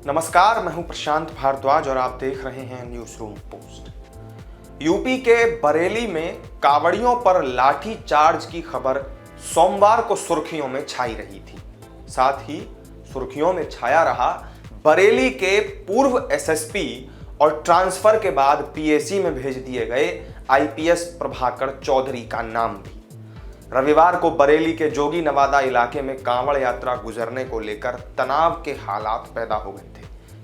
नमस्कार, मैं हूं प्रशांत भारद्वाज और आप देख रहे हैं न्यूज रूम पोस्ट। यूपी के बरेली में कांवड़ियों पर लाठी चार्ज की खबर सोमवार को सुर्खियों में छाई रही थी। साथ ही सुर्खियों में छाया रहा बरेली के पूर्व एसएसपी और ट्रांसफर के बाद पीएसी में भेज दिए गए आईपीएस प्रभाकर चौधरी का नाम भी। रविवार को बरेली के जोगी नवादा इलाके में कांवड़ यात्रा गुजरने को लेकर तनाव के हालात पैदा हो गए थे।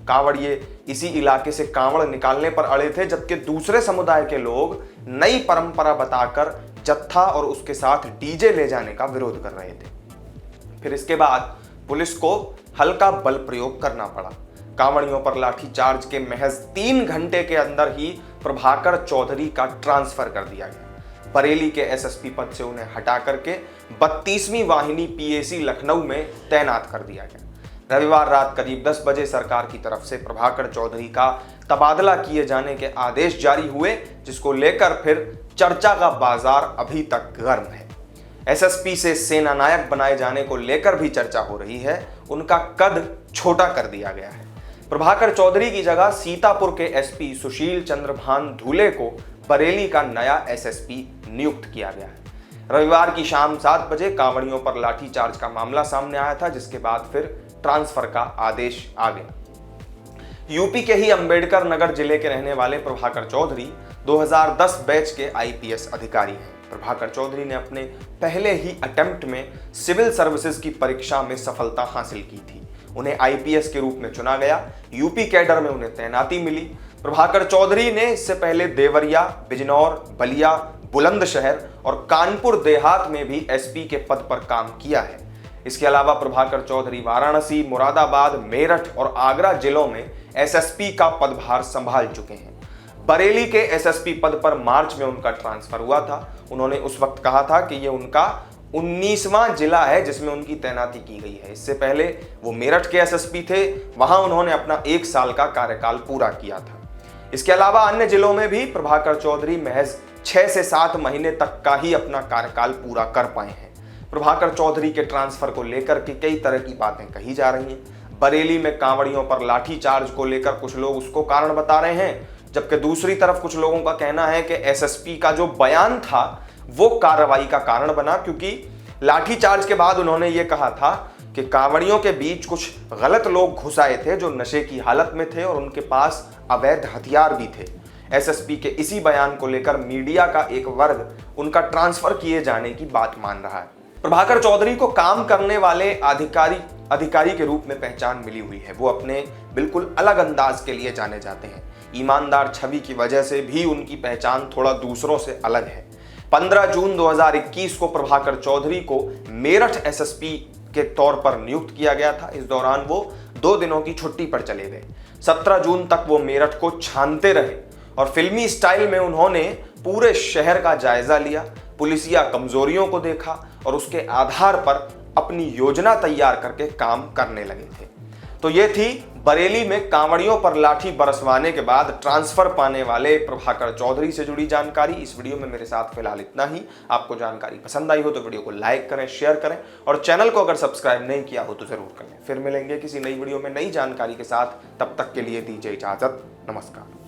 कांवड़िए इसी इलाके से कांवड़ निकालने पर अड़े थे, जबकि दूसरे समुदाय के लोग नई परंपरा बताकर जत्था और उसके साथ डीजे ले जाने का विरोध कर रहे थे। फिर इसके बाद पुलिस को हल्का बल प्रयोग करना पड़ा। कांवड़ियों पर लाठीचार्ज के महज 3 घंटे के अंदर ही प्रभाकर चौधरी का ट्रांसफर कर दिया गया। बरेली के एसएसपी पद से उन्हें हटा करके 32वीं वाहिनी पीएसी लखनऊ में तैनात कर दिया गया। रविवार रात करीब 10 बजे सरकार की तरफ से प्रभाकर चौधरी का तबादला किए जाने के आदेश जारी हुए, जिसको लेकर फिर चर्चा का बाजार अभी तक गर्म है। एसएसपी से सेना नायक बनाए जाने को लेकर भी चर्चा हो रही है। उनका कद छोटा कर दिया गया है। प्रभाकर चौधरी की जगह सीतापुर के एसपी सुशील चंद्रभान धूले को बरेली का नया एसएसपी नियुक्त किया गया है। रविवार की शाम 7 बजे कांवड़ियों पर लाठीचार्ज का मामला सामने आया था, जिसके बाद फिर ट्रांसफर का आदेश आ गया। यूपी के ही अंबेडकर नगर जिले के रहने वाले प्रभाकर चौधरी 2010 बैच के आईपीएस अधिकारी हैं। प्रभाकर चौधरी ने अपने पहले ही अटेम्प्ट में सिविल सर्विसेज की परीक्षा में सफलता हासिल की थी। उन्हें आईपीएस के रूप में चुना गया। यूपी कैडर में उन्हें तैनाती मिली। प्रभाकर चौधरी ने इससे पहले देवरिया, बिजनौर, बलिया, बुलंदशहर और कानपुर देहात में भी एसपी के पद पर काम किया है। इसके अलावा प्रभाकर चौधरी वाराणसी, मुरादाबाद, मेरठ और आगरा जिलों में एसएसपी का पदभार संभाल चुके हैं। बरेली के एसएसपी पद पर मार्च में उनका ट्रांसफर हुआ था। उन्होंने उस वक्त कहा था कि यह उनका 19वां जिला है जिसमें उनकी तैनाती की गई है। इससे पहले वो मेरठ के एसएसपी थे, वहां उन्होंने अपना 1 साल का कार्यकाल पूरा किया था। इसके अलावा अन्य जिलों में भी प्रभाकर चौधरी महज 6 से 7 महीने तक का ही अपना कार्यकाल पूरा कर पाए हैं। प्रभाकर चौधरी के ट्रांसफर को लेकर के कई तरह की बातें कही जा रही हैं। बरेली में कांवड़ियों पर लाठीचार्ज को लेकर कुछ लोग उसको कारण बता रहे हैं, जबकि दूसरी तरफ कुछ लोगों का कहना है कि एसएसपी का जो बयान था वो कार्रवाई का कारण बना, क्योंकि लाठीचार्ज के बाद उन्होंने ये कहा था कि कांवड़ियों के बीच कुछ गलत लोग घुस आए थे जो नशे की हालत में थे और उनके पास अवैध हथियार भी थे। एसएसपी के इसी बयान को लेकर मीडिया का एक वर्ग उनका ट्रांसफर किए जाने की बात मान रहा है। प्रभाकर चौधरी को काम करने वाले अधिकारी के रूप में पहचान मिली हुई है। वो अपने बिल्कुल अलग अंदाज के लिए जाने जाते हैं। ईमानदार छवि की वजह से भी उनकी पहचान थोड़ा दूसरों से अलग है। 15 जून 2021 को प्रभाकर चौधरी को मेरठ एसएसपी के तौर पर नियुक्त किया गया था। इस दौरान वो 2 दिनों की छुट्टी पर चले गए। 17 जून तक वो मेरठ को छानते रहे और फिल्मी स्टाइल में उन्होंने पूरे शहर का जायजा लिया, पुलिसिया कमजोरियों को देखा और उसके आधार पर अपनी योजना तैयार करके काम करने लगे थे। तो ये थी बरेली में कांवड़ियों पर लाठी बरसवाने के बाद ट्रांसफर पाने वाले प्रभाकर चौधरी से जुड़ी जानकारी। इस वीडियो में मेरे साथ फिलहाल इतना ही। आपको जानकारी पसंद आई हो तो वीडियो को लाइक करें, शेयर करें और चैनल को अगर सब्सक्राइब नहीं किया हो तो जरूर करें। फिर मिलेंगे किसी नई वीडियो में नई जानकारी के साथ। तब तक के लिए दीजिए इजाजत। नमस्कार।